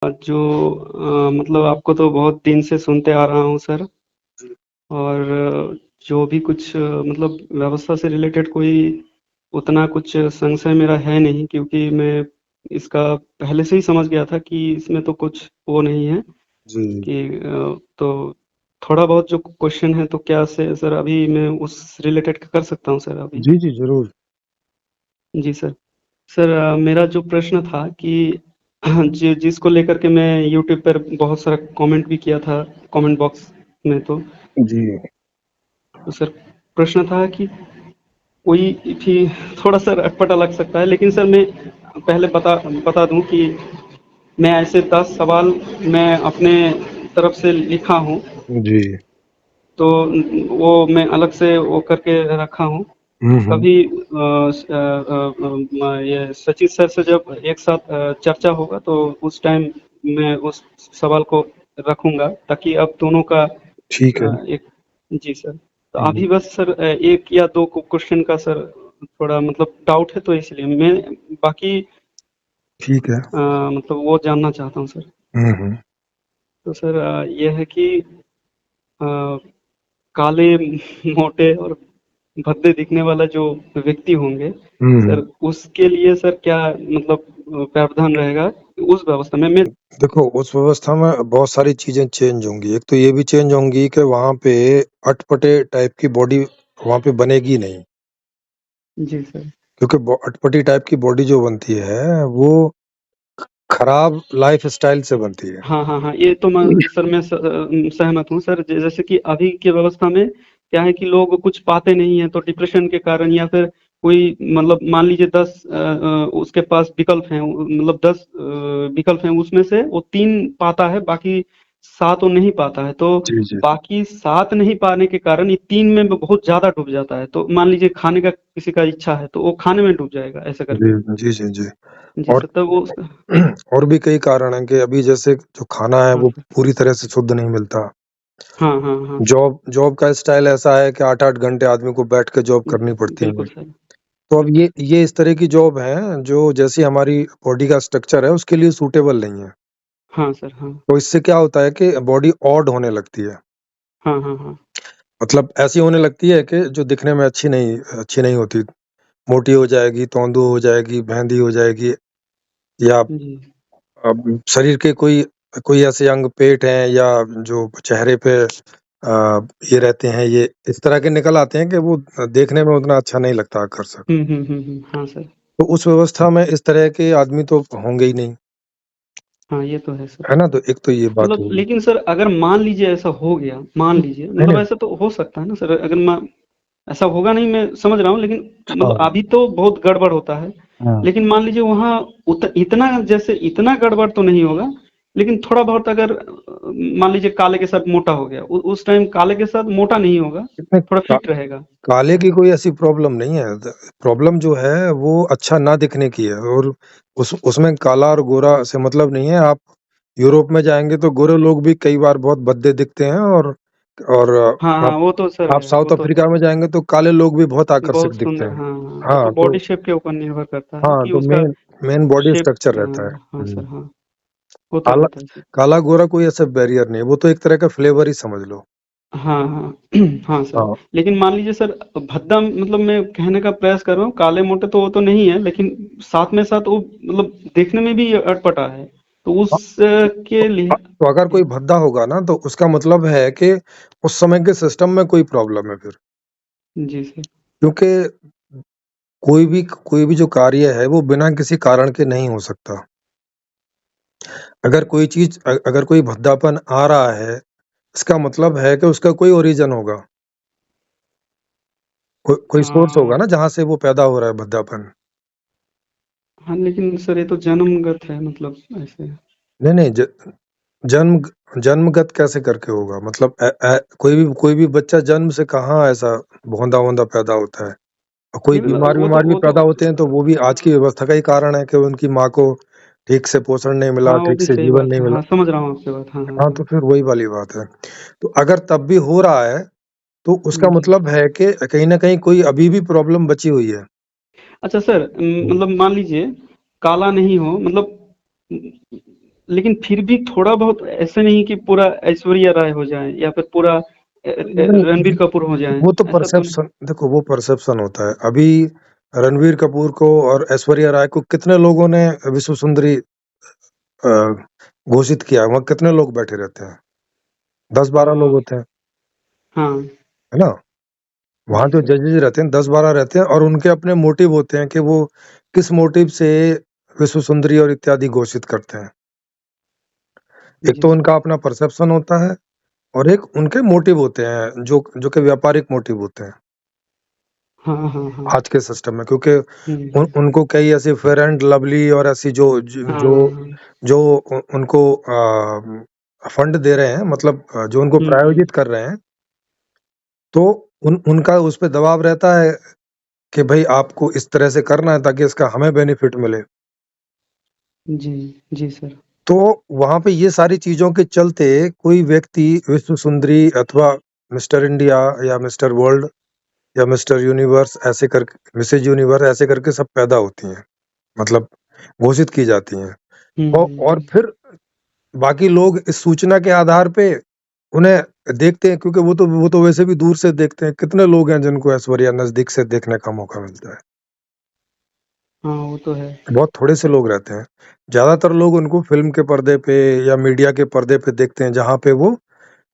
जो मतलब आपको तो बहुत दिन से सुनते आ रहा हूँ सर। जी, और जो भी कुछ मतलब व्यवस्था से रिलेटेड कोई उतना कुछ संशय मेरा है नहीं, क्योंकि मैं इसका पहले से ही समझ गया था कि इसमें तो कुछ वो नहीं है जी, कि तो थोड़ा बहुत जो क्वेश्चन है तो क्या से सर अभी मैं उस रिलेटेड कर सकता हूँ सर अभी? जी, जी, ज़रूर। जी सर। सर मेरा जो प्रश्न था कि जिसको लेकर के मैं यूट्यूब पर बहुत सारा कमेंट भी किया था, कमेंट बॉक्स में जी, तो सर प्रश्न था कि कोई भी थोड़ा सर अटपटा लग सकता है, लेकिन सर मैं पहले बता बता दूं कि मैं ऐसे 10 सवाल मैं अपने तरफ से लिखा हूं, जी। तो वो मैं अलग से वो करके रखा हूं। हुँ, हुँ। कभी ये सचिन सर से जब एक साथ चर्चा होगा तो उस टाइम मैं उस सवाल को रखूंगा, ताकि अब दोनों का ठीक है। एक। जी सर। तो हुँ, अभी बस सर एक या दो क्वेश्चन का सर थोड़ा मतलब डाउट है, तो इसलिए मैं बाकी ठीक है। मतलब वो जानना चाहता हूँ सर। हुँ, हुँ। तो सर ये है कि अ, काले मोटे और भद्दे दिखने वाला जो व्यक्ति होंगे हुँ, हुँ। सर, उसके लिए सर क्या मतलब प्रावधान रहेगा उस व्यवस्था में? मैं देखो, उस व्यवस्था में बहुत सारी चीज़ें चेंज होंगी। एक तो ये भी चेंज होंगी कि वहाँ पे अटपटे टाइप की बॉडी वहाँ पे बनेगी नहीं, जी सर। क्योंकि अटपटी टाइप की बॉडी जो बनती है, वो खराब लाइफ़स्टाइल से बनती है। हाँ, हाँ, हाँ, ये तो मैं सहमत हूँ सर। जैसे कि अभी की व्यवस्था में क्या है कि लोग कुछ पाते नहीं हैं, तो डिप्रेशन के कारण या फिर कोई मतलब मान लीजिए 10 उसके पास विकल्प हैं, मतलब 10 विकल्प हैं, उसमें से वो 3 पाता है, बाकी 7 वो नहीं पाता है। तो जी, जी। बाकी 7 नहीं पाने के कारण ये 3 में बहुत ज़्यादा डूब जाता है। तो मान लीजिए खाने का किसी का इच्छा है, तो वो खाने में डूब जाएगा ऐसा जी, करके। जी, जी, जी। जी और सर, तब वो और भी कई कारण हैं कि अभी जैसे जो खाना है हाँ वो सर। पूरी तरह से शुद्ध नहीं मिलता। हाँ, हाँ, हाँ सर। जॉब जॉब का स्टाइल ऐसा है कि 8-8 घंटे आदमी को बैठ के जॉब करनी पड़ती है। बिल्कुल सर। तो अब ये इस तरह की जॉब है जो जैसी हमारी बॉडी का स्ट्रक्चर है उसके लिए सूटेबल नहीं है। हाँ सर, हाँ। तो इससे क्या होता है कि बॉडी ऑड होने लगती है। हाँ, हाँ, हाँ। मतलब ऐसी होने लगती है कि जो दिखने में अच्छी नहीं होती। मोटी हो जाएगी, तौंदू हो जाएगी, भेंदी हो जाएगी या जी। शरीर के कोई कोई ऐसे अंग पेट हैं या जो चेहरे पे ये रहते हैं, ये इस तरह के निकल आते हैं कि वो देखने में उतना अच्छा नहीं लगता आकर्षक। हुँ, हुँ, हुँ, हुँ। हाँ सर। तो उस व्यवस्था में इस तरह के आदमी तो होंगे ही नहीं, हाँ, ये तो है सर। है ना? तो एक तो ये बात मतलब होगी। लेकिन सर अगर मान लीजिए ऐसा हो गया, मान लीजिए नहीं, मतलब नहीं। ऐसा तो हो सकता है ना सर, अगर मा ऐसा होगा नहीं, मैं समझ रहा हूँ, लेकिन मतलब हाँ, अभी तो बहुत गड़बड़ होता है। हाँ। लेकिन मान लीजिए वहाँ इतना जैसे इतना गड़बड़ तो नहीं होगा, लेकिन थोड़ा बहुत अगर मान लीजिए काले के साथ मोटा हो गया, उस टाइम काले के साथ मोटा नहीं होगा, इसमें थोड़ा का फिट रहेगा। काले की कोई ऐसी प्रॉब्लम नहीं है। प्रॉब्लम जो है वो अच्छा ना दिखने की है और उसमें काला और गोरा से मतलब नहीं है। आप यूरोप में जाएँगे तो गोरे लोग भी कई बार बहुत भद्दे दिखते हैं और हाँ, हाँ, आप वो तो सर आप है, वो साउथ तो है। अफ्रीका में जाएँगे तो काले लोग भी बहुत आकर्षक बहुत दिखते सुंदर, हैं। हाँ, हाँ। वो तो हाँ, बॉडी शेप के ऊपर निर्भर करता है कि तो उसका main main body shape. Structure रहता है। हाँ, हाँ हुँ। सर, हाँ। वो तो काला रहता है सर। काला-गोरा कोई ऐसा बैरियर नहीं है, वो तो एक तरह का फ्लेवर ही समझ लो। हाँ, हाँ। हाँ सर। हाँ। लेकिन मान लीजिए सर भद्दा, मतलब मैं कहने का प्रयास कर रहा हूँ, काले-मोटे तो वो तो नहीं है, लेकिन साथ में साथ वो मतलब देखने में भी अटपटा है। तो हाँ, उस तो के लिए तो अगर कोई जी, भद्दा होगा ना तो उसका मतलब है कि उस समय के सिस्टम में कोई प्रॉब्लम है फिर। जी सर। क्योंकि कोई भी जो कार्य है वो बिना किसी कारण के नहीं हो सकता। अगर कोई भद्दापन आ रहा है, इसका मतलब है कि उसका कोई ओरिजिन होगा। कोई सोर्स होगा हाँ, ना जहाँ से वो पैदा हो रहा है भद्दापन। हाँ, लेकिन सर ये तो जन्मगत है, मतलब ऐसे। नहीं, नहीं, जन्म जन्मगत कैसे करके होगा? मतलब कोई भी बच्चा जन्म से कहाँ ऐसा भोंदा-वोंदा पैदा होता है। और कोई नहीं मतलब बीमार-बीमार भी वो तो पैदा होते हैं तो वो भी आज की व्यवस्था का ही कारण है कि उनकी माँ को ठीक से पोषण नहीं मिला, हाँ, वो ठीक भी से सही जीवन बात नहीं है। मिला। हाँ, समझ रहा हूँ आपकी बात। हाँ, हाँ, हाँ, हाँ। तो फिर वही वाली बात है। तो अगर तब भी हो रहा है, तो उसका जी। मतलब है कि कहीं न कहीं कोई अभी भी प्रॉब्लम बची हुई है। अच्छा सर, हुँ। मतलब मान लीजिए काला नहीं हो, मतलब लेकिन फिर भी थोड़ा बहुत ऐसे नहीं कि पूरा ऐश्वर्या राय हो जाए या फिर पूरा रणबीर नहीं, कपूर हो जाए, वो तो ऐसा तो नहीं। परसेप्शन, देखो वो परसेप्शन होता है। अभी रणवीर कपूर को और ऐश्वर्या राय को कितने लोगों ने विश्व सुंदरी अ, घोषित किया, वहाँ कितने लोग बैठे रहते हैं, 10-12 लोग होते हैं, हाँ है ना? वहाँ जी जो सर। जजेज रहते हैं 10-12 रहते हैं, और उनके अपने मोटिव होते हैं कि वो किस मोटिव से विश्व सुंदरी और इत्यादि घोषित करते हैं। एक जी तो सर। उनका अपना परसेप्शन होता है, और एक उनके मोटिव होते हैं जो जो कि व्यापारिक मोटिव होते हैं हाँ हाँ हाँ। आज के सिस्टम में, क्योंकि हम्म। उनको कई ऐसे फेयर एंड लवली और ऐसी जो जो हाँ जो, हाँ हाँ। जो उनको फंड दे रहे हैं, मतलब जो उनको हम्म। प्रायोजित कर रहे हैं, तो उनका उस पे दबाव रहता है कि भाई आपको इस तरह से करना है ताकि इसका हमें बेनिफिट मिले। जी जी सर। तो वहां पे ये सारी चीजों के चलते कोई व्यक्ति विश्व सुंदरी अथवा मिस्टर इंडिया या मिस्टर वर्ल्ड या मिस्टर यूनिवर्स ऐसे करके, मिसेज यूनिवर्स ऐसे करके सब पैदा होती हैं, मतलब घोषित की जाती हैं। और हम्म। फिर बाकी लोग इस सूचना के आधार पे उन्हें देखते हैं, क्योंकि वो तो वैसे भी दूर से देखते हैं। कितने लोग हैं जिनको ऐश्वर्या नजदीक से देखने का मौका मिलता है? हाँ वो तो है। बहुत थोड़े से लोग रहते हैं। ज्यादातर लोग उनको फिल्म के पर्दे पे या मीडिया के पर्दे पे देखते हैं, जहाँ पे वो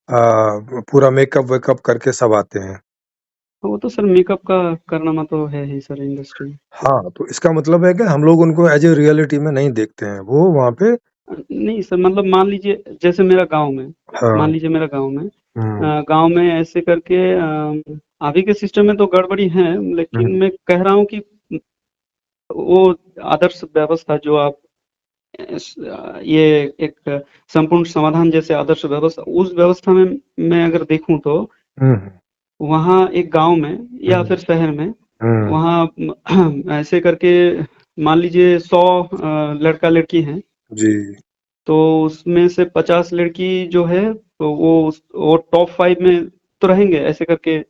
पूरा मेकअप वेकअप करके सब आते हैं। वो तो सर मेकअप का कारनामा तो है ही सर इंडस्ट्री में। हाँ, तो इसका मतलब है कि हम लोग उनको एज ए रियलिटी में नहीं देखते हैं, वो वहाँ पे। नहीं सर, मतलब मान लीजिए जैसे मेरा गांव में, मान हाँ। लीजिए मेरा गांव में, हम्म। गांव में ऐसे करके अभी के सिस्टम में तो गड़बड़ी है, लेकिन हम्म। मैं कह रहा हूँ कि वो आदर्श व्यवस्था जो आप ये एक संपूर्ण समाधान जैसे आदर्श व्यवस्था, उस व्यवस्था में मैं अगर देखूं तो हम्म। वहाँ एक गांव में या हम्म। फिर शहर में, हम्म। वहाँ ऐसे करके मान लीजिए 100 लड़का लड़की हैं, जी। तो उसमें से 50 लड़की जो है तो वो टॉप 5 में तो रहेंगे, ऐसे करके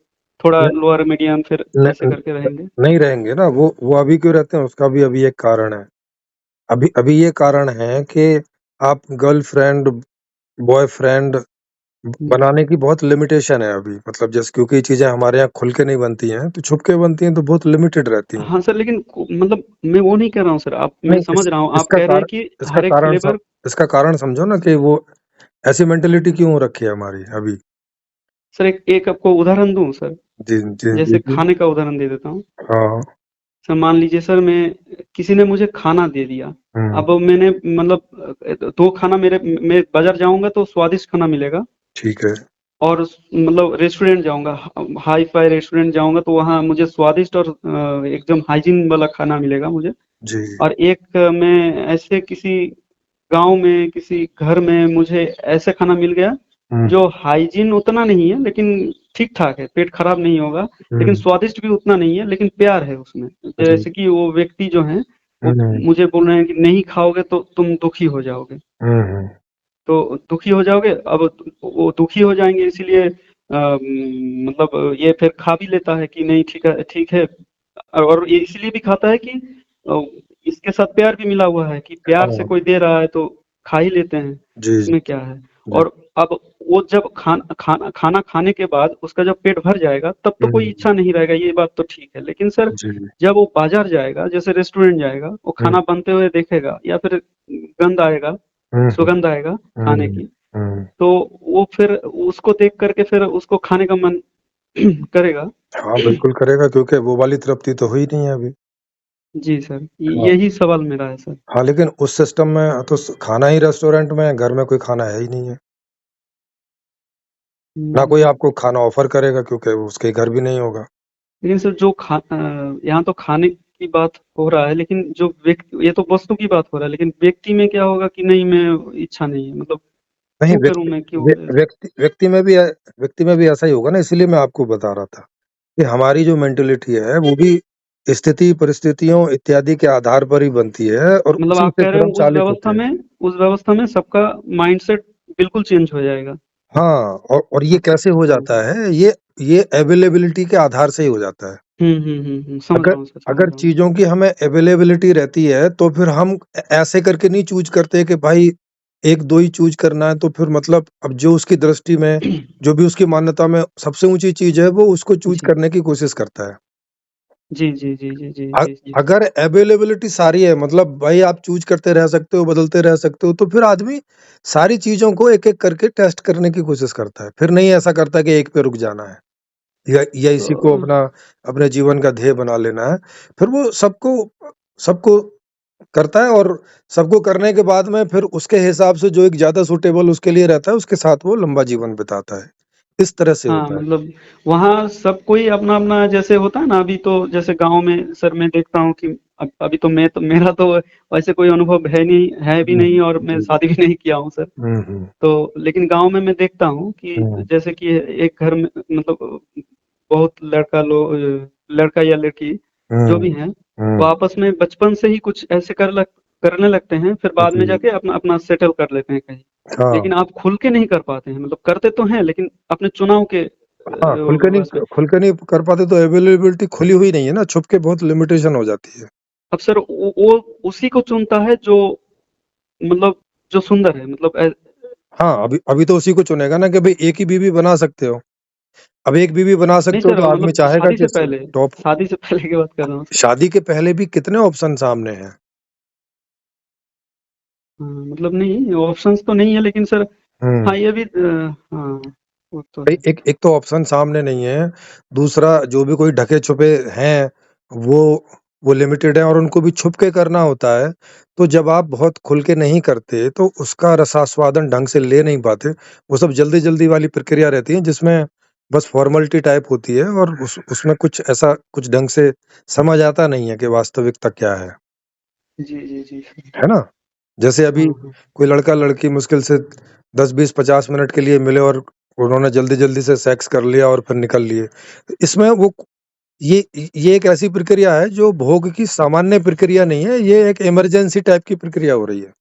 थोड़ा न, लोअर मीडियम फिर न, ऐसे करके न, रहेंगे। नहीं रहेंगे ना, वो अभी क्यों रहते हैं, उसका भी अभी एक कारण है। अभी अभी ये कारण है कि आप गर्लफ्रेंड बॉयफ्रेंड बनाने की बहुत लिमिटेशन है अभी, मतलब जैसे क्योंकि चीजें हमारे यहाँ खुल के नहीं बनती हैं, तो छुप के बनती हैं, तो बहुत लिमिटेड रहती हैं। हाँ सर, लेकिन मतलब मैं वो नहीं कह रहा हूँ सर, आप, मैं नहीं, समझ रहा हूँ आप इसका कह रहे हैं कारण, कि इसका हर एक कारण फ्लेवर। इसका कारण समझो ना कि वो ऐसी मेंटेलिटी क्यों हो रखी है हमारी अभी। सर एक एक आपको उदाहरण दूं सर, जी जी जी जैसे जी। खाने का उदाहरण दे देता हूँ। हाँ। सर मान लीजिए सर, मैं, किसी ने मुझे खाना दे दिया, हम्म। अब मैंने मतलब दो खाना, मैं बाजार जाऊंगा तो स्वादिष्ट खाना मिलेगा, ठीक है। और मतलब रेस्टोरेंट जाऊंगा, हाई फाई रेस्टोरेंट जाऊंगा तो वहाँ मुझे स्वादिष्ट और एकदम हाइजीन वाला खाना मिलेगा मुझे। जी। और एक मैं ऐसे किसी गांव में किसी घर में मुझे ऐसे खाना मिल गया हम्म। जो हाइजीन उतना नहीं है लेकिन ठीक ठाक है, पेट खराब नहीं होगा, लेकिन हम्म। स्वादिष्ट भी उतना नहीं है, लेकिन प्यार है उसमें। जी। जैसे कि वो व्यक्ति जो है वो हम्म। मुझे बोल रहे हैं कि नहीं खाओगे तो तुम दुखी हो जाओगे, हम्म। तो दुखी हो जाओगे। अब वो दुखी हो जाएंगे, इसीलिए मतलब ये फिर खा भी लेता है कि नहीं ठीक है ठीक है, और ये इसलिए भी खाता है कि अ, इसके साथ प्यार भी मिला हुआ है, कि प्यार से हाँ। कोई दे रहा है तो खा ही लेते हैं, जी जी इसमें क्या है। जी। और अब वो जब खाना खाने के बाद उसका जब पेट भर जाएगा तब तो कोई हम्म। इच्छा नहीं रहेगा, ये बात तो ठीक है, लेकिन सर जी। जब वो बाजार जाएगा, जैसे रेस्टोरेंट जाएगा, वो हम्म। खाना बनते हुए देखेगा या फिर गंध आएगा, हम्म। सुगंध आएगा खाने हम्म। की, हम्म। तो वो फिर उसको देख करके फिर उसको खाने का मन करेगा। हाँ, बिल्कुल करेगा, क्योंकि वो वाली तृप्ति तो हुई नहीं है अभी। जी सर, हाँ। यही सवाल मेरा है सर। हाँ, लेकिन उस सिस्टम में तो खाना ही रेस्टोरेंट में है, घर में कोई खाना है ही नहीं है। ना कोई हम्म, आपको खाना ऑफर करेगा, क्योंकि उसके घर भी नहीं होगा। लेकिन सर जो यहाँ तो खाने की बात हो रहा है, लेकिन जो व्यक्ति, ये तो वस्तु की बात हो रहा है, लेकिन व्यक्ति में क्या होगा कि नहीं, मैं इच्छा नहीं है, मतलब नहीं, क्यों करूं मैं, क्यों व्यक्ति में भी ऐसा ही होगा ना, इसलिए मैं आपको बता रहा था कि हमारी जो मेंटेलिटी है वो भी स्थिति परिस्थितियों इत्यादि के आधार पर ही बनती है, और मतलब उसी आप से कह रहे फिर हो हम चालित होते हैं। उस व्यवस्था में सबका माइंडसेट बिल्कुल चेंज हो जाएगा। हाँ, और ये कैसे हो जाता है, ये अवेलेबिलिटी के आधार से ही हो जाता है। समझ अगर रहा हूँ सर, समझ अगर रहा हूँ। चीजों की हमें अवेलेबिलिटी रहती है, तो फिर हम ऐसे करके नहीं चूज करते कि भाई एक दो ही चूज करना है तो फिर मतलब अब जो उसकी दृष्टि में, जो भी उसकी मान्यता में सबसे ऊंची चीज है, वो उसको चूज जी करने की कोशिश करता है। जी जी जी जी जी अ- जी जी अगर अवेलेबिलिटी सारी है, मतलब भाई आप चूज करते रह सकते हो, बदलते रह सकते हो, तो फिर आदमी सारी चीजों को एक एक करके टेस्ट करने की कोशिश करता है, फिर नहीं ऐसा करता कि एक पे रुक जाना है या तो इसी को अपना अपने जीवन का ध्येय बना लेना है। फिर वो सबको सबको करता है, और सबको करने के बाद में फिर उसके हिसाब से जो एक ज्यादा सूटेबल उसके लिए रहता है, उसके साथ वो लंबा जीवन बिताता है। इस तरह से हाँ होता है। मतलब वहाँ सब कोई अपना अपना जैसे होता है ना, अभी तो जैसे गांव में सर मैं देखता हूँ कि अभी तो मेरा तो वैसे कोई अनुभव है नहीं, है भी नहीं, और मैं जी। शादी भी नहीं किया हूँ सर। हम्म। तो लेकिन गांव में मैं देखता हूँ कि हम्म। जैसे कि एक घर में मतलब बहुत लड़का या लड़की जो हम्म। भी है, वो हम्म। आपस में बचपन से ही कुछ ऐसे करने लगते हैं, फिर बाद में जी। जाके अपना अपना सेटल कर लेते हैं कहीं। हाँ। लेकिन आप खुल के नहीं कर पाते हैं, मतलब करते तो हैं लेकिन अपने चुनाव के हाँ, बस में। खुल के नहीं कर पाते तो अवेलेबिलिटी खुली हुई नहीं है ना, छुप के बहुत लिमिटेशन हो जाती है। अब सर वो उसी को चुनता है जो मतलब जो सुंदर है, मतलब हाँ, अभी अभी तो उसी को चुनेगा ना कि भाई एक ही बीवी बना सकते हो। अब एक बीवी बना नहीं सकते हो सर, तो आदमी मतलब चाहेगा कि टॉप। शादी से पहले की बात कर रहा हूँ सर। शादी के पहले भी कितने ऑप्शन सामने हैं। हाँ मतलब नहीं, ऑप्शंस तो नहीं है लेकिन सर, हम्म। हाँ ये भी हाँ वो तो भाई है। एक एक तो ऑप्शन सामने नहीं है, दूसरा जो भी कोई ढके छुपे हैं, वो वो लिमिटेड है और उनको भी छुप के करना होता है। तो जब आप बहुत खुल के नहीं करते तो उसका रसास्वादन ढंग से ले नहीं पाते। वो सब जल्दी जल्दी वाली प्रक्रिया रहती है जिसमें बस फॉर्मेलिटी टाइप होती है, और उसमें कुछ ऐसा कुछ ढंग से समझ आता नहीं है कि वास्तविकता क्या जी जी जी सर। है ना? जैसे अभी हाँ हाँ कोई लड़का लड़की मुश्किल से 10 20 50 मिनट के लिए मिले और उन्होंने जल्दी जल्दी से सेक्स कर लिया और फिर निकल लिए। इसमें वो ये ये एक ऐसी प्रक्रिया है जो भोग की सामान्य प्रक्रिया नहीं है, ये एक इमरजेंसी टाइप की प्रक्रिया हो रही है।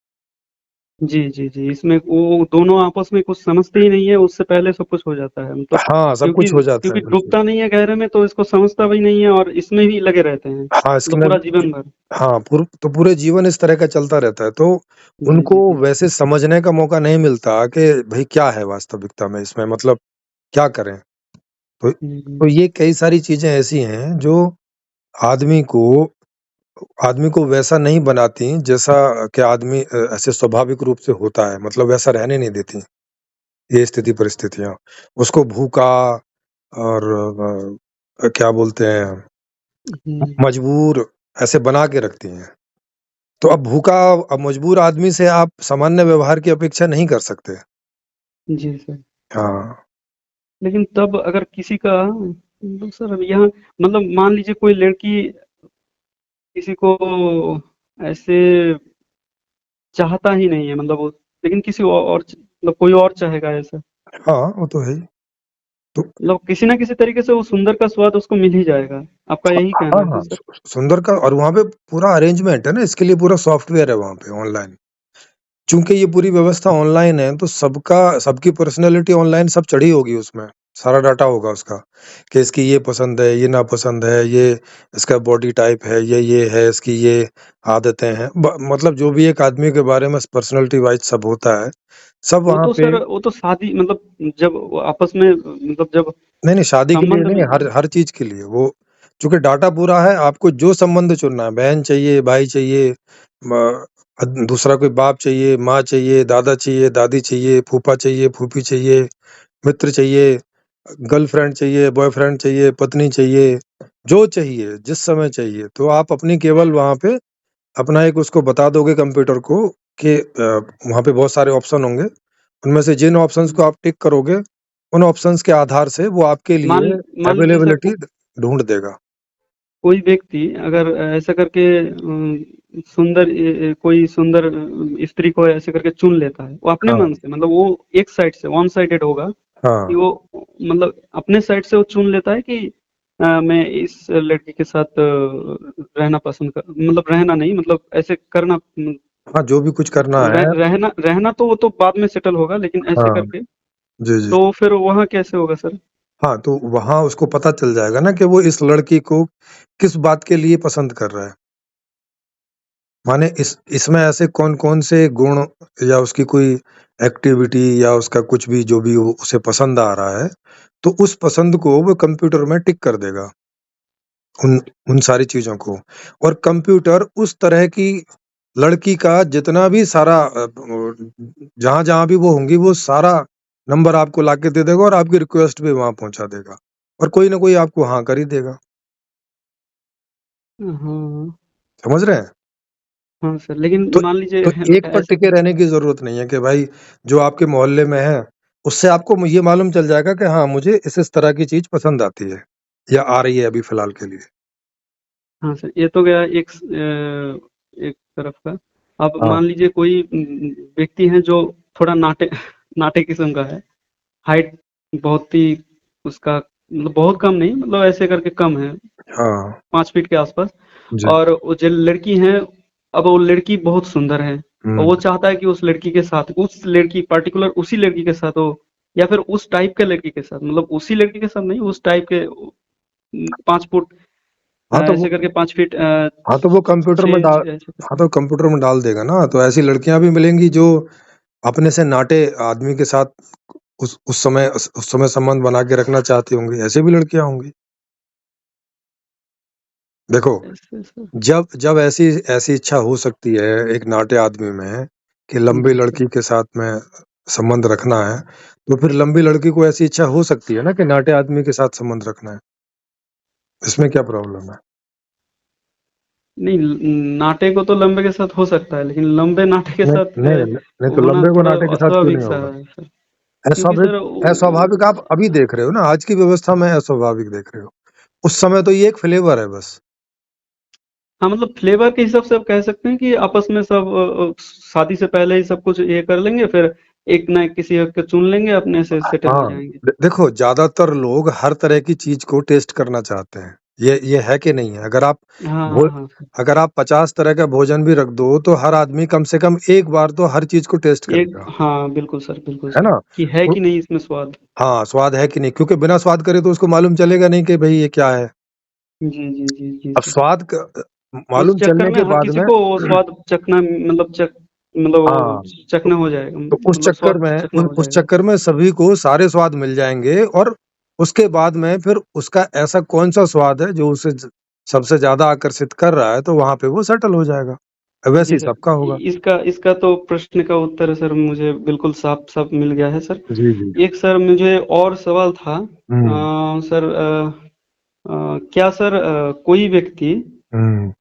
जी जी जी, इसमें वो दोनों आपस में कुछ समझते ही नहीं है, उससे पहले सब कुछ हो जाता है मतलब। हाँ, सब क्योंकि कुछ हो जाता है, क्योंकि बिल्कुल। डूबता नहीं है गहरे में, तो इसको समझता भी नहीं है और इसमें ही लगे रहते हैं हाँ, मतलब इसमें पूरा जीवन भर। हाँ, पूरे जीवन इस तरह का चलता रहता है, तो जी उनको जी जी वैसे समझने का मौका नहीं मिलता कि भई क्या है वास्तविकता में इसमें, मतलब क्या करें? तो हम्म, ये कई सारी चीज़ें ऐसी हैं जो आदमी को आदमी को वैसा नहीं बनाती जैसा कि आदमी ऐसे स्वाभाविक रूप से होता है, मतलब वैसा रहने नहीं देती ये स्थिति परिस्थितियाँ। उसको भूखा और क्या बोलते हैं, हम्म, मजबूर ऐसे बना के रखती हैं। तो अब भूखा अब मजबूर आदमी से आप सामान्य व्यवहार की अपेक्षा नहीं कर सकते। जी सर। हाँ। लेकिन तब अगर किसी का मतलब सर, अब यहाँ मतलब मान लीजिए कोई लड़की किसी को ऐसे चाहता ही नहीं है, मतलब वो, लेकिन किसी मतलब कोई और चाहेगा ऐसा, हाँ, वो तो है ही। तो मतलब किसी ना किसी तरीके से वो सुंदर का स्वाद उसको मिल ही जाएगा। आपका यही हाँ, कहना है हाँ, सर? सुंदर का, और वहाँ पे पूरा अरेंजमेंट है ना, इसके लिए पूरा सॉफ्टवेयर है वहाँ पे ऑनलाइन। चूँकि ये पूरी व्यवस्था ऑनलाइन है, तो सबकी पर्सनैलिटी ऑनलाइन सब चढ़ी होगी उसमें, सारा डाटा होगा उसका, कि इसकी ये पसंद है, ये नापसंद है, ये इसका बॉडी टाइप है, ये है, इसकी ये आदतें हैं। ब मतलब जो भी एक आदमी के बारे में पर्सनैलिटी वाइज़ सब होता है, सब वो वहाँ तो पे। सर, वो तो शादी मतलब जब वो आपस में मतलब जब नहीं, नहीं, शादी के लिए संबंध नहीं, में। हर चीज़ के लिए वो, चूँकि डाटा पूरा है, आपको जो संबंध चुनना है, बहन चाहिए, भाई चाहिए, म दूसरा कोई बाप चाहिए, माँ चाहिए, दादा चाहिए, दादी चाहिए, फूफा चाहिए, फूफी चाहिए, मित्र चाहिए, गर्लफ्रेंड चाहिए, बॉयफ्रेंड चाहिए, पत्नी चाहिए, जो चाहिए, जिस समय चाहिए, तो आप अपनी केवल वहाँ पे अपना एक उसको बता दोगे कंप्यूटर को कि वहाँ पे बहुत सारे ऑप्शन होंगे, उनमें से जिन ऑप्शंस को आप टिक करोगे, उन ऑप्शंस के आधार से वो आपके मान लिए मान लीजिए सर, अवेलेबिलिटी ढूँढ देगा। कोई व्यक्ति अगर ऐसा करके सुंदर कोई सुंदर स्त्री को ऐसे करके चुन लेता है, वो अपने हाँ, मन से, मतलब वो एक साइड से वन साइडेड होगा कि हाँ, वो मतलब अपने साइड से वो चुन लेता है कि मैं इस लड़की के साथ रहना पसंद कर, मतलब रहना नहीं, मतलब ऐसे करना, हाँ, जो भी कुछ करना है। रहना रहना तो वो तो बाद में सेटल होगा, लेकिन ऐसे हाँ, करके जी, जी। तो फिर वहाँ कैसे होगा सर? हाँ, तो वहाँ उसको पता चल जाएगा ना कि वो इस लड़की को किस बात के लिए पसंद कर रहा है। माने इसमें ऐसे कौन-कौन से गुण या उसकी कोई एक्टिविटी या उसका कुछ भी जो भी उसे पसंद आ रहा है, तो उस पसंद को वो कंप्यूटर में टिक कर देगा, उन उन सारी चीज़ों को। और कंप्यूटर उस तरह की लड़की का जितना भी सारा जहाँ-जहाँ भी वो होंगी, वो सारा नंबर आपको लाके दे देगा और आपकी रिक्वेस्ट भी वहाँ पहुँचा देगा। और कोई ना कोई आपको हाँ कर ही देगा। हाँ, समझ रहे हैं? हाँ सर, लेकिन तो मान लीजिए तो एक पर ऐसा टिके रहने की ज़रूरत नहीं है कि भाई जो आपके मोहल्ले में है, उससे आपको ये मालूम चल जाएगा कि हाँ, मुझे इस तरह की चीज़ पसंद आती है या आ रही है अभी फ़िलहाल के लिए। हाँ सर, ये तो गया एक तरफ का। अब हाँ, मान लीजिए कोई व्यक्ति है जो थोड़ा नाटे नाटे किस्म का है, हाइट बहुत ही उसका मतलब बहुत कम नहीं, मतलब ऐसे करके कम है, हाँ, 5 फीट के आसपास। जी। और वो जो लड़की है, अब वो लड़की बहुत सुंदर है और वो हुँ। चाहता है कि उस लड़की के साथ, उस लड़की पार्टिकुलर उसी लड़की के साथ हो, या फिर उस टाइप के लड़की के साथ, मतलब उसी लड़की के साथ नहीं, उस टाइप के 5 फुट हाँ, तो ऐसे वो करके 5 फीट हाँ, तो वो कंप्यूटर में 6 डाल ऐसे हाँ, करके। तो कंप्यूटर में डाल देगा ना, तो ऐसी लड़कियाँ भी मिलेंगी जो अपने से नाटे आदमी के साथ उस समय संबंध बना के रखना चाहती होंगी, ऐसी भी लड़कियाँ होंगी। देखो, ऐसे सर। जब जब ऐसी ऐसी इच्छा हो सकती है एक नाटे आदमी में कि लंबी जी सर। लड़की के साथ में संबंध रखना है, तो फिर लंबी लड़की को ऐसी इच्छा हो सकती है ना कि नाटे आदमी के साथ संबंध रखना है। इसमें क्या प्रॉब्लम है? नहीं, नाटे को तो लंबे के साथ हो सकता है, लेकिन लंबे नाटे के नहीं, साथ नहीं, नहीं तो होना लंबे को थोड़ा नाटे के साथ क्यों अस्वाभाविक नहीं सा होगा? है सर। क्योंकि सर अस्वाभाविक आप अभी देख रहे हो ना, आज की व्यवस्था में अस्वाभाविक देख रहे हो। उस समय तो ये एक फ्लेवर है बस। हाँ, मतलब फ्लेवर के हिसाब से आप कह सकते हैं कि आपस में सब शादी से पहले ही सब कुछ ये कर लेंगे, फिर एक ना किसी एक को चुन लेंगे, अपने से सेटल हो हाँ, जाएंगे। देखो ज़्यादातर लोग हर तरह की चीज़ को टेस्ट करना चाहते हैं। ये है कि नहीं है? हाँ भो हाँ हाँ सर। अगर आप 50 तरह का भोजन भी रख दो, तो हर आदमी कम से कम एक बार तो हर चीज़ को टेस्ट एक करेगा, हाँ, बिल्कुल है सर, ना? कि है तो कि नहीं इसमें स्वाद। हाँ, स्वाद है कि नहीं? क्योंकि बिना स्वाद करे तो उसको मालूम चलेगा नहीं कि भई ये क्या है। जी अब सर। स्वाद उस मालूम चक्कर चलने में के हर बाद किसी में को वो स्वाद चखना, मतलब वो हाँ, तो चखना हो जाएगा, तो उस मतलब चक्कर स्वाद में चखना हो उस जाएगा। चक्कर में सभी को सारे स्वाद मिल जाएँगे और उसके बाद में फिर उसका ऐसा कौन-सा स्वाद है जो उसे सबसे ज़्यादा आकर्षित कर रहा है, तो वहाँ पे वो सेटल हो जाएगा। वैसे जी ही सर, सबका होगा। इसका इसका तो प्रश्न का उत्तर सर मुझे बिल्कुल साफ-साफ मिल गया है सर। जी, जी। एक सर मुझे और सवाल था, हुँ, सर क्या सर कोई व्यक्ति हुँ,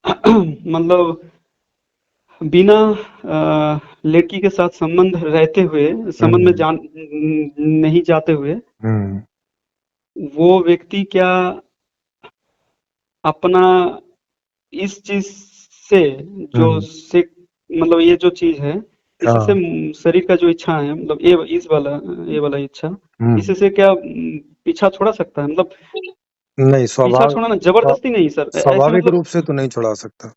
मतलब बिना लड़की के साथ संबंध रहते हुए, संबंध में हुँ, नहीं जाते हुए, हुँ, वो व्यक्ति क्या अपना इस चीज से जो हुँ, से मतलब ये जो चीज है, इससे हाँ, शरीर का जो इच्छा है, मतलब ये वाला इच्छा, हुँ। इससे क्या पीछा छोड़ा सकता है, मतलब नहीं पीछा छोड़ाना स्वा जबरदस्ती नहीं सर, ऐसे स्वाभाविक मतलब। रूप से तो नहीं छुड़ा सकता।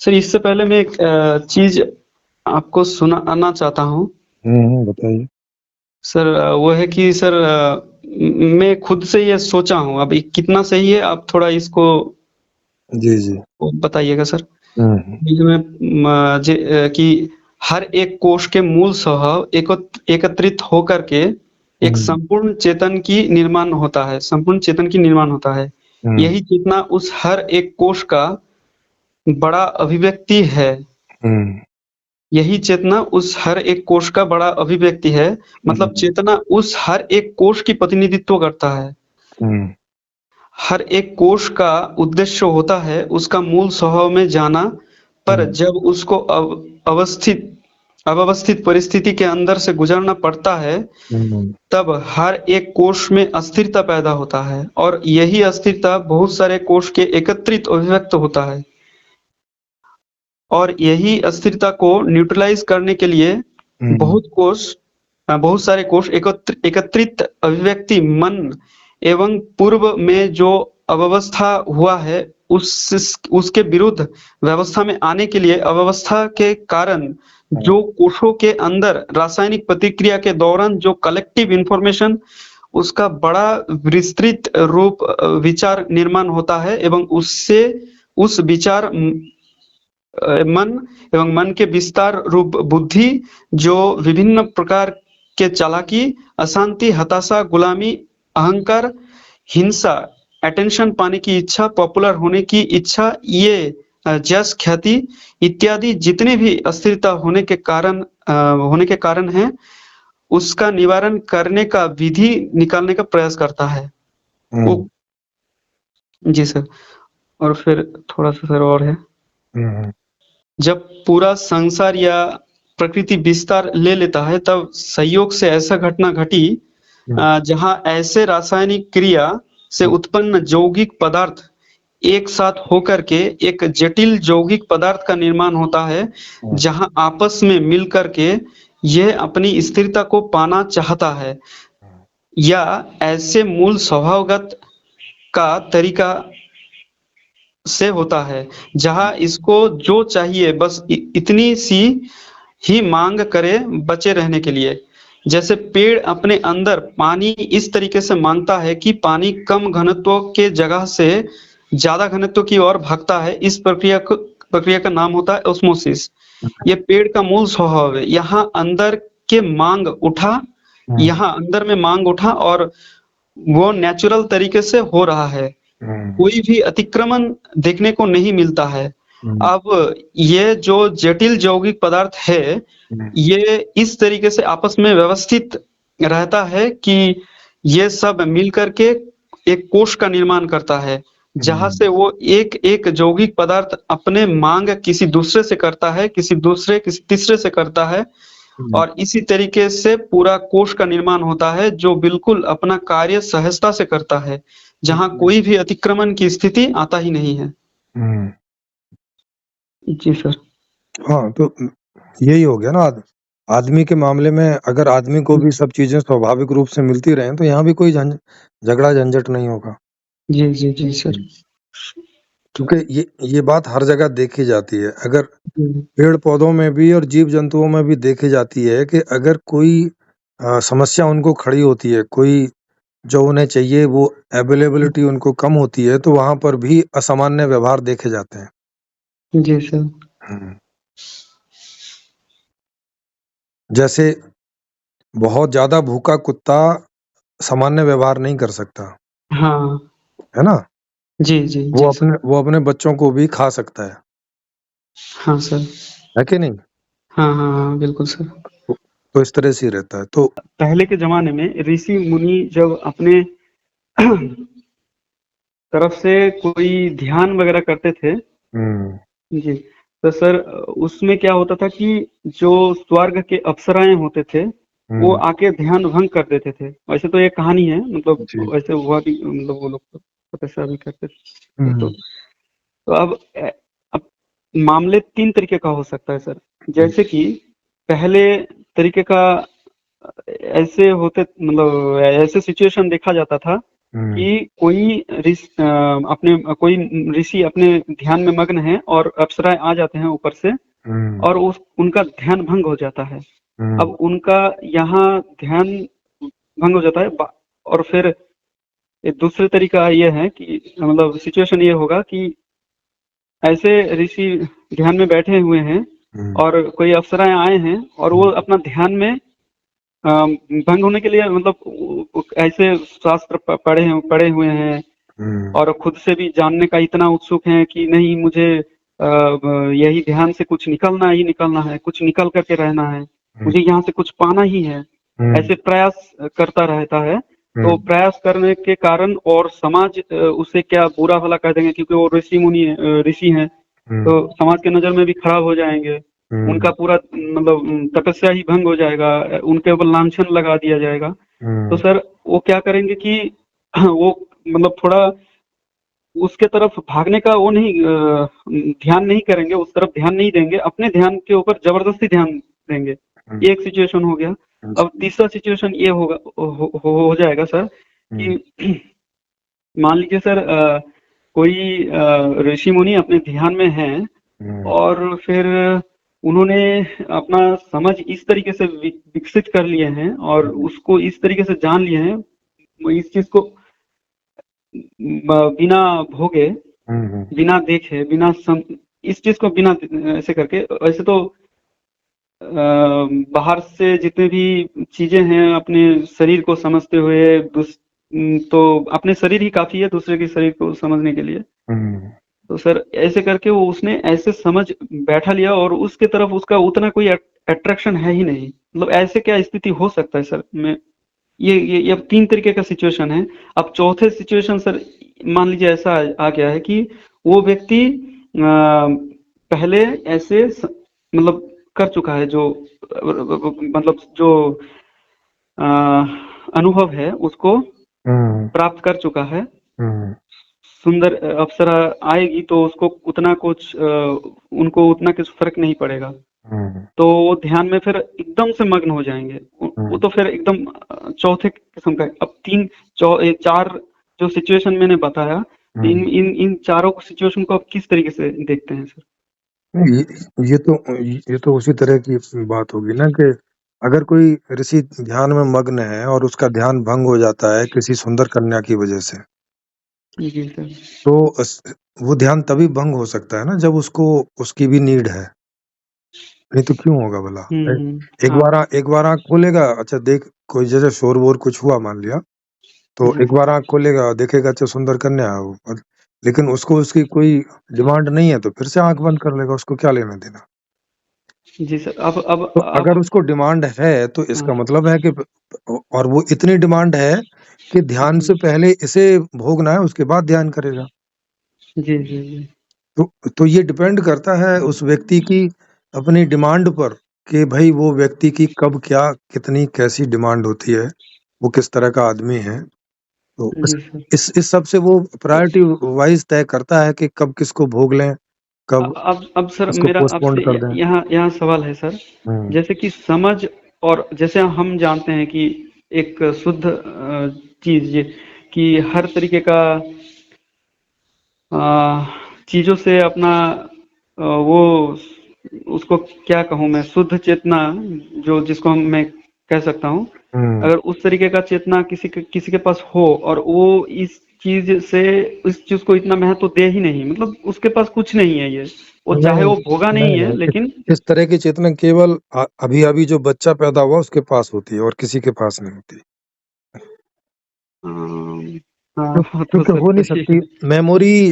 सर इससे पहले मैं एक चीज आपको सुनाना चाहता हूँ बताइए। सर। वो है कि सर मैं खुद से ये सोचा हूँ, अब ये कितना सही है आप थोड़ा इसको जी, जी। बताइएगा सर। हुँ, हुँ, इसमें कि हर एक कोश के मूल स्वभाव एकत्रित होकर के एक हुँ, संपूर्ण चेतन की निर्माण होता है, संपूर्ण चेतन की निर्माण होता है। हुँ, यही चेतना उस हर एक कोश का बड़ा अभिव्यक्ति है। हुँ, यही चेतना उस हर एक कोश का बड़ा अभिव्यक्ति है, मतलब हुँ, चेतना उस हर एक कोश की प्रतिनिधित्व करता है। हुँ, हर एक कोश का उद्देश्य होता है उसका मूल स्वभाव में जाना, पर हुँ, जब उसको अव्यवस्थित परिस्थिति के अंदर से गुजरना पड़ता है, हुँ, तब हर एक कोश में अस्थिरता पैदा होता है और यही अस्थिरता बहुत सारे कोश के एकत्रित अभिव्यक्त होता है। और यही अस्थिरता को न्यूट्रलाइज करने के लिए हुँ, बहुत सारे कोष एकत्रित अभिव्यक्ति मन एवं पूर्व में जो अव्यवस्था हुआ है, उसके विरुद्ध व्यवस्था में आने के लिए अव्यवस्था के कारण हाँ, जो कोशों के अंदर रासायनिक प्रतिक्रिया के दौरान जो कलेक्टिव इंफॉर्मेशन, उसका बड़ा विस्तृत रूप विचार निर्माण होता है एवं उससे उस विचार मन एवं मन के विस्तार रूप बुद्धि जो विभिन्न प्रकार के चालाकी, अशांति, हताशा, गुलामी, अहंकार, हिंसा, अटेंशन पाने की इच्छा, पॉपुलर होने की इच्छा, ये जस, ख्याति इत्यादि जितने भी अस्थिरता होने के कारण है, उसका निवारण करने का विधि निकालने का प्रयास करता है। वो जी सर। और फिर थोड़ा सा सर और है, जब पूरा संसार या प्रकृति विस्तार ले लेता है तब संयोग से ऐसा घटना घटी जहां ऐसे रासायनिक क्रिया से उत्पन्न यौगिक पदार्थ एक साथ होकर के एक जटिल यौगिक पदार्थ का निर्माण होता है, जहां आपस में मिलकर के यह अपनी स्थिरता को पाना चाहता है या ऐसे मूल स्वभावगत का तरीका से होता है, जहां इसको जो चाहिए बस इतनी सी ही मांग करे बचे रहने के लिए। जैसे पेड़ अपने अंदर पानी इस तरीके से मांगता है कि पानी कम घनत्व के जगह से ज्यादा घनत्व की ओर भागता है, इस प्रक्रिया का नाम होता है ऑस्मोसिस। ये पेड़ का मूल स्वभाव है। यहाँ अंदर में मांग उठा और वो नेचुरल तरीके से हो रहा है, कोई भी अतिक्रमण देखने को नहीं मिलता है। अब ये जो जटिल यौगिक पदार्थ है, ये इस तरीके से आपस में व्यवस्थित रहता है कि ये सब मिलकर के एक कोश का निर्माण करता है, जहां से वो एक एक यौगिक पदार्थ अपने मांग किसी दूसरे से करता है, किसी तीसरे से करता है, और इसी तरीके से पूरा कोश का निर्माण होता है जो बिल्कुल अपना कार्य सहजता से करता है, जहां कोई भी अतिक्रमण की स्थिति आता ही नहीं है। जी सर। हाँ, तो यही हो गया ना, आदमी के मामले में अगर आदमी को भी सब चीजें स्वाभाविक रूप से मिलती रहें तो यहाँ भी कोई झगड़ा झंझट नहीं होगा। जी जी जी सर। क्योंकि ये बात हर जगह देखी जाती है, अगर पेड़ पौधों में भी और जीव जंतुओं में भी देखी जाती है कि अगर कोई समस्या उनको खड़ी होती है, कोई जो उन्हें चाहिए वो अवेलेबिलिटी उनको कम होती है, तो वहां पर भी असामान्य व्यवहार देखे जाते हैं। जी सर। जैसे बहुत ज्यादा भूखा कुत्ता सामान्य व्यवहार नहीं कर सकता, हाँ है ना? जी जी वो अपने बच्चों को भी खा सकता है। हाँ सर। है कि नहीं? हाँ हाँ हाँ बिल्कुल सर। तो इस तरह से ही रहता है। तो पहले के जमाने में ऋषि मुनि जब अपने तरफ से कोई ध्यान वगैरह करते थे जी, तो सर उसमें क्या होता था कि जो स्वर्ग के अप्सराएं होते थे वो आके ध्यान भंग कर देते थे। वैसे तो ये कहानी है, मतलब वैसे हुआ भी, मतलब वो लोग तपस्या भी करते थे। तो अब मामले 3 तरीके का हो सकता है सर। जैसे कि पहले तरीके का ऐसे होते, मतलब ऐसे सिचुएशन देखा जाता था कि कोई ऋषि अपने ध्यान में मग्न है और अप्सराएं आ जाते हैं ऊपर से और उनका ध्यान भंग हो जाता है। अब उनका यहाँ ध्यान भंग हो जाता है और फिर एक दूसरे तरीका ये है कि मतलब सिचुएशन ये होगा कि ऐसे ऋषि ध्यान में बैठे हुए हैं और कोई अप्सराएं आए हैं और वो अपना ध्यान में भंग होने के लिए मतलब ऐसे शास्त्र पढ़े हुए हैं और खुद से भी जानने का इतना उत्सुक हैं कि नहीं, मुझे यही ध्यान से कुछ निकलना ही निकलना है, कुछ निकल करके रहना है, मुझे यहाँ से कुछ पाना ही है, ऐसे प्रयास करता रहता है। तो प्रयास करने के कारण और समाज उसे क्या बुरा भला कह देंगे, क्योंकि वो ऋषि हैं, तो समाज के नजर में भी खराब हो जाएंगे। उनका पूरा मतलब तपस्या ही भंग हो जाएगा, उनके ऊपर लांछन लगा दिया जाएगा। तो सर वो क्या करेंगे कि वो मतलब थोड़ा उसके तरफ भागने का वो नहीं ध्यान नहीं करेंगे, उस तरफ ध्यान नहीं देंगे, अपने ध्यान के ऊपर जबरदस्ती ध्यान देंगे। ये एक सिचुएशन हो गया। अब तीसरा सिचुएशन ये होगा हो जाएगा सर कि मान लीजिए सर कोई ऋषि मुनि अपने ध्यान में हैं और फिर उन्होंने अपना समझ इस तरीके से विकसित कर लिए हैं और उसको इस तरीके से जान लिए हैं, इस चीज को बिना भोगे, बिना देखे, इस चीज को बिना ऐसे करके, वैसे तो बाहर से जितने भी चीजें हैं अपने शरीर को समझते हुए तो अपने शरीर ही काफी है दूसरे के शरीर को समझने के लिए। हम्म तो सर ऐसे करके वो उसने ऐसे समझ बैठा लिया और उसके तरफ उसका उतना कोई अट्रैक्शन है ही नहीं। मतलब ऐसे क्या स्थिति हो सकता है सर? मैं ये अब 3 तरीके का सिचुएशन है। अब चौथे सिचुएशन सर, मान लीजिए ऐसा आ गया है कि वो व्यक्ति पहले ऐसे मतलब कर चुका है, जो मतलब जो अ, अनुभव है उसको हम्म प्राप्त कर चुका है। हम्म सुंदर अप्सरा आएगी तो उसको उतना कुछ उनको उतना कुछ फर्क नहीं पड़ेगा। हम्म तो वो ध्यान में फिर एकदम से मग्न हो जाएंगे। वो हम्म तो फिर एकदम चौथे किस्म का है। अब चार जो सिचुएशन मैंने बताया, इन हम्म। इन इन चारों सिचुएशन को आप किस तरीके से देखते हैं सर? नहीं, ये तो उसी तरह की बात होगी ना कि अगर कोई ऋषि ध्यान में मग्न है और उसका ध्यान भंग हो जाता है किसी सुंदर कन्या की वजह से, जी सर। तो वो ध्यान तभी भंग हो सकता है ना जब उसको उसकी भी नीड है। नहीं तो क्यों होगा भला? हाँ एक बार आंख खोलेगा, अच्छा देख कोई जैसे शोर वोर कुछ हुआ मान लिया, तो जी एक बार आंख खोलेगा देखेगा अच्छा सुंदर कन्या है वो, लेकिन उसको उसकी कोई डिमांड नहीं है तो फिर से आंख बंद कर लेगा, उसको क्या लेना देना। जी सर। अब तो अगर अब उसको डिमांड है तो हाँ इसका मतलब है कि, और वो इतनी डिमांड है कि ध्यान जी से पहले इसे भोगना है उसके बाद ध्यान करेगा। जी जी जी तो ये डिपेंड करता है उस व्यक्ति की अपनी डिमांड पर कि भाई वो व्यक्ति की कब क्या कितनी कैसी डिमांड होती है, वो किस तरह का आदमी है। तो जी सर। इस सब से वो प्रायोरिटी वाइज तय करता है कि कब किसको भोग लें, कब अब सर इसको मेरा पोस्टपोन आपसे कर दें। यहाँ यहाँ सवाल है सर। हम्म जैसे कि समझ, और जैसे हम जानते हैं कि एक शुद्ध चीज ये कि हर तरीके का चीजों से अपना वो उसको क्या कहूँ मैं, शुद्ध चेतना, जो जिसको मैं कह सकता हूँ, हम्म अगर उस तरीके का चेतना किसी के पास हो और वो इस चीज से इस चीज को इतना महत्व दे ही नहीं, मतलब उसके पास कुछ नहीं है, ये वो चाहे नहीं वो भोगा नहीं नहीं है नहीं लेकिन इस तरह की चेतना केवल अभी अभी जो बच्चा पैदा हुआ उसके पास होती है और किसी के पास नहीं होती। हाँ वो तो क्योंकि सर हो नहीं सही सकती है। मेमोरी,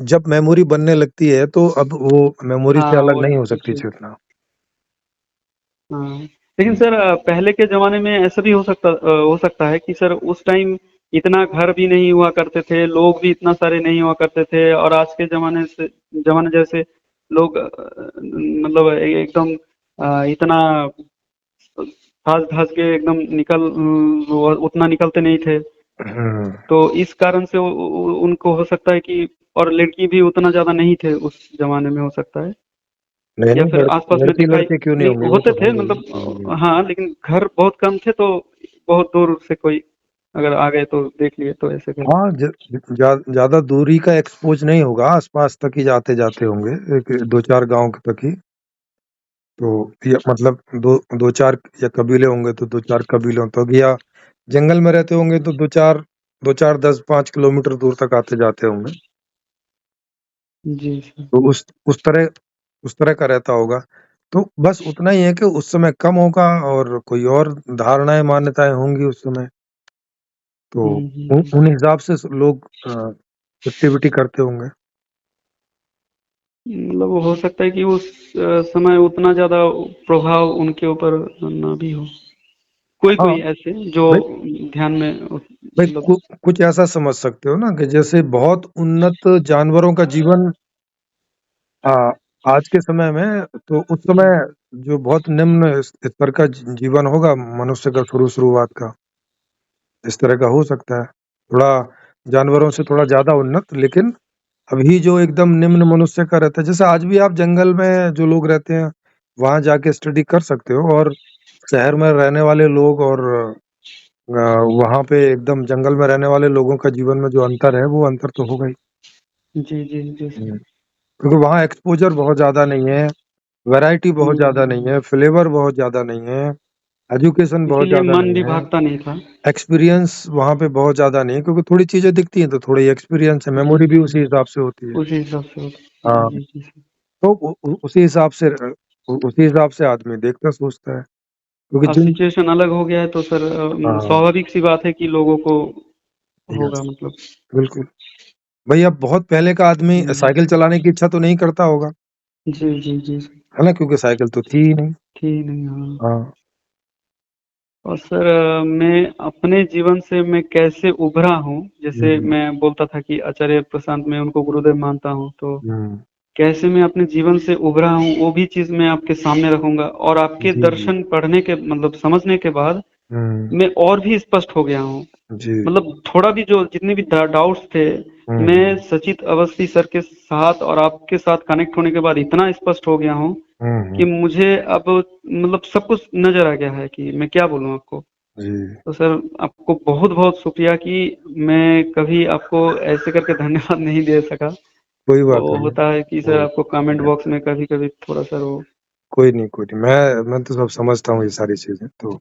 जब मेमोरी बनने लगती है तो अब वो मेमोरी से हाँ अलग नहीं हो वो सकती चीज। चेतना। हाँ लेकिन सर पहले के जमाने में ऐसा भी हो सकता है कि सर उस टाइम इतना घर भी नहीं हुआ करते थे, लोग भी इतना सारे नहीं हुआ करते थे, और आज के जमाने जैसे लोग मतलब एकदम इतना घास घास के एकदम वो उतना निकलते नहीं थे। हम्म तो इस कारण से उनको हो सकता है कि, और लड़की भी उतना ज्यादा नहीं थे उस जमाने में, हो सकता है, नहीं या नहीं फिर आसपास में लड़की दिखाई लड़के क्यों नहीं नहीं होंगे, वो होते तो थे, होंगे ही। मतलब हाँ, लेकिन घर बहुत कम थे तो बहुत दूर से कोई अगर आ गए तो देख लिए, तो ऐसे करके। हाँ ज्यादा दूरी का एक्सपोज नहीं होगा, आसपास तक ही जाते जाते होंगे, एक दो चार गांव तक ही। तो ये मतलब दो चार या कबीले होंगे तो दो चार कबीलों तक, या जंगल में रहते होंगे तो दो चार 10-5 किलोमीटर दूर तक आते जाते होंगे। जी सर। तो उस तरह का रहता होगा। तो बस उतना ही है कि उस समय कम होगा और कोई और धारणाएं मान्यताएं होंगी उस समय। तो उन हिसाब से लोग एक्टिविटी करते होंगे। मतलब हो सकता है कि उस समय उतना ज्यादा प्रभाव उनके ऊपर ना भी हो, कोई हाँ कोई ऐसे जो भाई, ध्यान में भाई मतलब। कुछ ऐसा समझ सकते हो ना कि जैसे बहुत उन्नत जानवरों का जीवन आ, आज के समय में, तो उस समय जी जो बहुत निम्न स्तर का जीवन होगा मनुष्य का, शुरुआत का इस तरह का हो सकता है, थोड़ा जानवरों से थोड़ा ज्यादा उन्नत, लेकिन अभी जो एकदम निम्न मनुष्य का रहता है, जैसे आज भी आप जंगल में जो लोग रहते हैं वहां जाके स्टडी कर सकते हो, और शहर में रहने वाले लोग और वहां पे एकदम जंगल में रहने वाले लोगों का जीवन में जो अंतर है वो अंतर तो होगा ही। जी जी जी सर। क्योंकि वहाँ एक्सपोजर बहुत ज्यादा नहीं है, वैरायटी बहुत ज्यादा नहीं हम्म, है, फ्लेवर बहुत ज्यादा नहीं है, एजुकेशन बहुत इसीलिए ज्यादा मन नहीं भी है, भागता नहीं था। एक्सपीरियंस वहाँ पे बहुत ज्यादा नहीं है, क्योंकि थोड़ी चीजें दिखती हैं तो थोड़ी एक्सपीरियंस है, जी मेमोरी भी जी उसी हिसाब से होती है। उसी हिसाब से होता। जी हाँ जी जी सर। तो उसी हिसाब से उसी हिसाब से आदमी देखता सोचता है, क्योंकि अब जिन सिचुएशन अलग हो गया है तो सर हाँ स्वाभाविक सी बात है कि लोगों को यस होगा मतलब। बिल्कुल। भाई अब बहुत पहले का आदमी साइकिल चलाने की इच्छा तो नहीं करता होगा, जी जी जी है ना, क्योंकि साइकिल तो थी ही नहीं। थी नहीं, हाँ। हाँ और सर मैं अपने जीवन से मैं कैसे उभरा हूँ, जैसे हम्म मैं बोलता था कि आचार्य प्रशांत मैं उनको गुरुदेव मानता हूँ, तो हम्म, कैसे मैं अपने जीवन से उभरा हूँ वो भी चीज मैं आपके सामने रखूंगा, और आपके जी जी दर्शन पढ़ने के मतलब समझने के बाद हम्म मैं और भी स्पष्ट हो गया हूँ। जी मतलब थोड़ा भी जो जितने भी डाउट्स थे, मैं हम्म सचित अवस्थी सर के साथ और आपके साथ कनेक्ट होने के बाद इतना स्पष्ट हो गया हूँ कि हम्म, मुझे अब मतलब सब कुछ नजर आ गया है कि मैं क्या बोलूँ आपको। जी तो सर आपको बहुत बहुत शुक्रिया कि मैं कभी आपको ऐसे करके धन्यवाद नहीं दे सका। कोई बात वो नहीं। होता है कि सर वो आपको कमेंट बॉक्स में कभी कभी थोड़ा सा वो कोई नहीं, मैं तो सब समझता हूँ ये सारी चीजें, तो